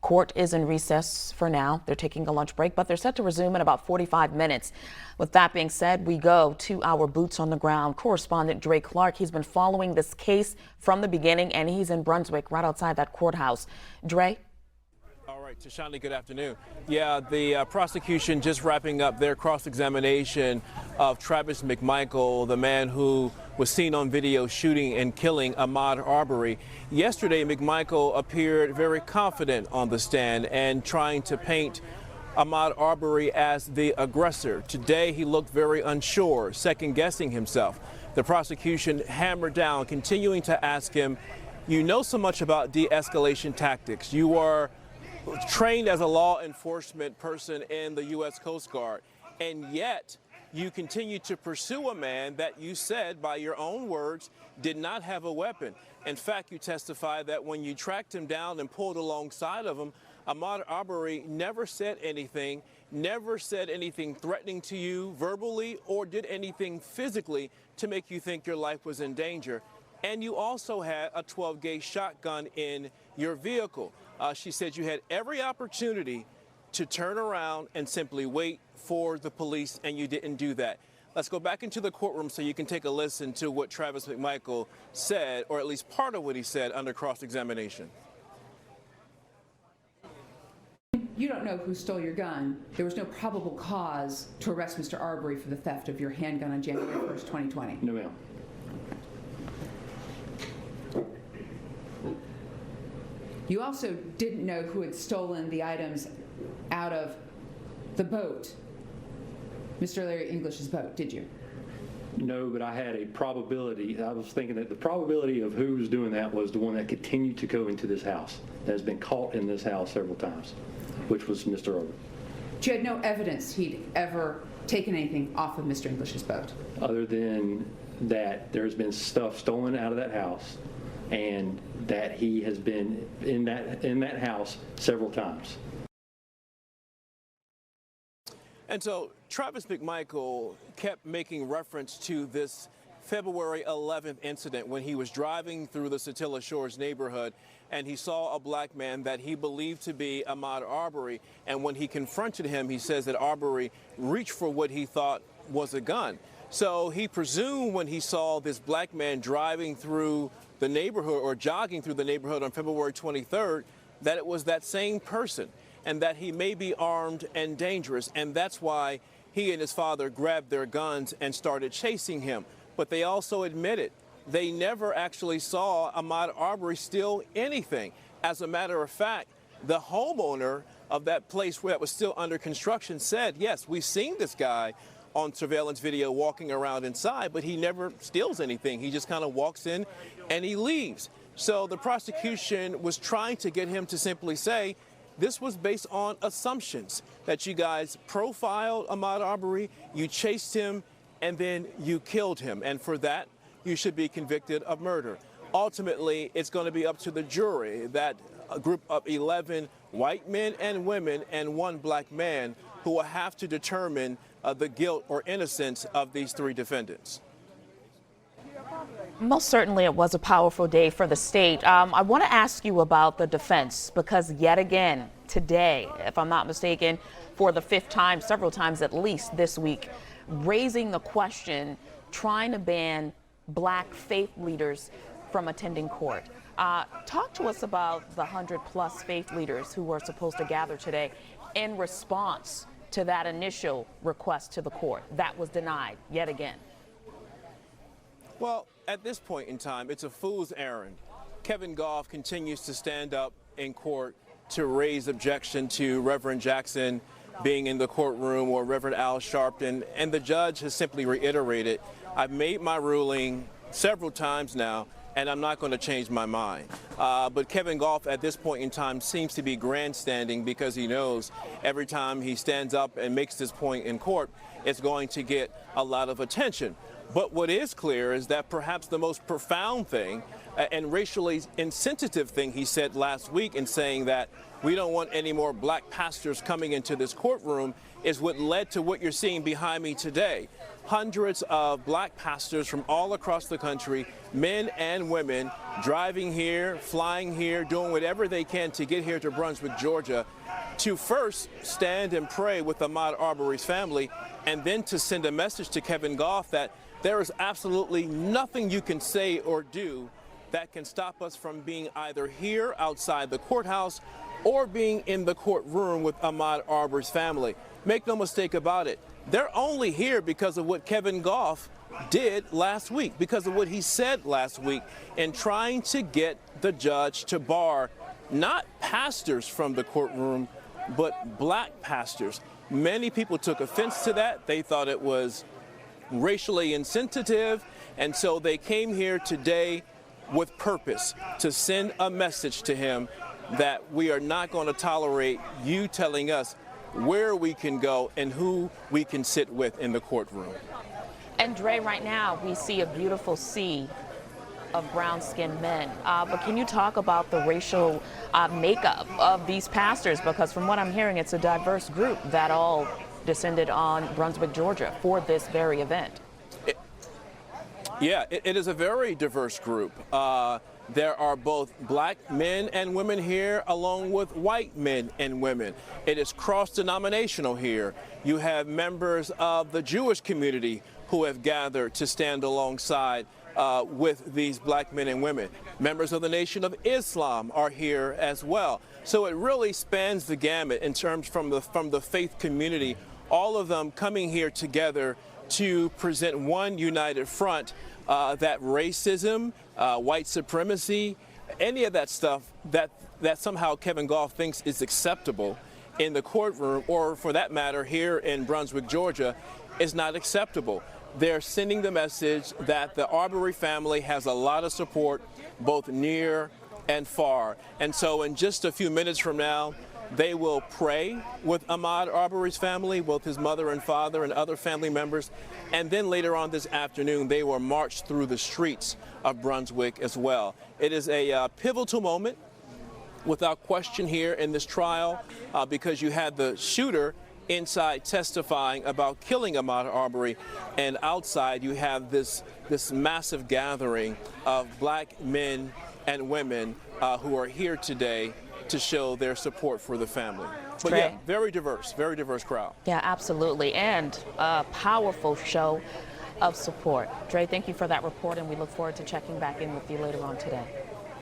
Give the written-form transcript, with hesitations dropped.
Court is in recess for now. They're taking a lunch break, but they're set to resume in about 45 minutes. With that being said, we go to our boots on the ground correspondent Dray Clark. He's been following this case from the beginning, and he's in Brunswick, right outside that courthouse. Dray? All right, Tashani, good afternoon. Yeah, the prosecution just wrapping up their cross-examination of Travis McMichaels, the man who was seen on video shooting and killing Ahmaud Arbery. Yesterday, McMichaels appeared very confident on the stand and trying to paint Ahmaud Arbery as the aggressor. Today, he looked very unsure, second-guessing himself. The prosecution hammered down, continuing to ask him, you know so much about de-escalation tactics. You are trained as a law enforcement person in the U.S. Coast Guard, and yet you continue to pursue a man that you said, by your own words, did not have a weapon. In fact, you testified that when you tracked him down and pulled alongside of him, Ahmaud Arbery never said anything threatening to you verbally or did anything physically to make you think your life was in danger. And you also had a 12-gauge shotgun in your vehicle. She said you had every opportunity to turn around and simply wait for the police, and you didn't do that. Let's go back into the courtroom so you can take a listen to what Travis McMichaels said, or at least part of what he said under cross-examination. You don't know who stole your gun. There was no probable cause to arrest Mr. Arbery for the theft of your handgun on January 1st, 2020. No, ma'am. You also didn't know who had stolen the items out of the boat, Mr. Larry English's boat, did you? No, but I had a probability. I was thinking that the probability of who was doing that was the one that continued to go into this house, that has been caught in this house several times, which was Mr. Arbery. But you had no evidence he'd ever taken anything off of Mr. English's boat? Other than that there's been stuff stolen out of that house and that he has been in that house several times. And so Travis McMichaels kept making reference to this February 11th incident when he was driving through the Satilla Shores neighborhood and he saw a black man that he believed to be Ahmaud Arbery. And when he confronted him, he says that Arbery reached for what he thought was a gun. So he presumed when he saw this black man driving through the neighborhood or jogging through the neighborhood on February 23rd, that it was that same person and that he may be armed and dangerous. And that's why he and his father grabbed their guns and started chasing him. But they also admitted they never actually saw Ahmaud Arbery steal anything. As a matter of fact, the homeowner of that place where it was still under construction said, yes, we've seen this guy on surveillance video walking around inside, but he never steals anything. He just kind of walks in and he leaves. So the prosecution was trying to get him to simply say, this was based on assumptions that you guys profiled Ahmaud Arbery, you chased him, and then you killed him. And for that, you should be convicted of murder. Ultimately, it's going to be up to the jury, that a group of 11 white men and women and one black man, who will have to determine the guilt or innocence of these three defendants. Most certainly it was a powerful day for the state. I want to ask you about the defense, because yet again today, if I'm not mistaken, for the fifth time, several times at least this week, raising the question, trying to ban black faith leaders from attending court. Talk to us about the 100+ faith leaders who were supposed to gather today in response to that initial request to the court that was denied yet again. Well, at this point in time, it's a fool's errand. Kevin Goff continues to stand up in court to raise objection to Reverend Jackson being in the courtroom or Reverend Al Sharpton, and the judge has simply reiterated, I've made my ruling several times now, and I'm not going to change my mind. But Kevin Goff at this point in time seems to be grandstanding because he knows every time he stands up and makes this point in court, it's going to get a lot of attention. But what is clear is that perhaps the most profound thing and racially insensitive thing he said last week in saying that we don't want any more black pastors coming into this courtroom is what led to what you're seeing behind me today. Hundreds of black pastors from all across the country, men and women, driving here, flying here, doing whatever they can to get here to Brunswick, Georgia, to first stand and pray with Ahmaud Arbery's family, and then to send a message to Kevin Goff that there is absolutely nothing you can say or do that can stop us from being either here outside the courthouse or being in the courtroom with Ahmaud Arbery's family. Make no mistake about it. They're only here because of what Kevin Goff did last week, because of what he said last week in trying to get the judge to bar not pastors from the courtroom, but black pastors. Many people took offense to that. They thought it was racially insensitive, and so they came here today with purpose to send a message to him that we are not going to tolerate you telling us where we can go and who we can sit with in the courtroom. And Dray, right now we see a beautiful sea of brown-skinned men. But can you talk about the racial makeup of these pastors? Because from what I'm hearing, it's a diverse group that all descended on Brunswick, Georgia for this very event. It is a very diverse group. There are both black men and women here along with white men and women. It is cross-denominational here. You have members of the Jewish community who have gathered to stand alongside with these black men and women. Members of the Nation of Islam are here as well. So it really spans the gamut in terms from the faith community, all of them coming here together to present one united front that racism, white supremacy, any of that stuff that somehow Kevin Goff thinks is acceptable in the courtroom, or for that matter here in Brunswick, Georgia, is not acceptable. They're sending the message that the Arbery family has a lot of support, both near and far. And so in just a few minutes from now, they will pray with Ahmaud Arbery's family, both his mother and father and other family members. And then later on this afternoon, they will march through the streets of Brunswick as well. It is a pivotal moment, without question, here in this trial, because you had the shooter inside testifying about killing Ahmaud Arbery, and outside you have this massive gathering of black men and women who are here today to show their support for the family. But Dray. yeah, very diverse crowd. Yeah, absolutely, and a powerful show of support. Dray, thank you for that report, and we look forward to checking back in with you later on today.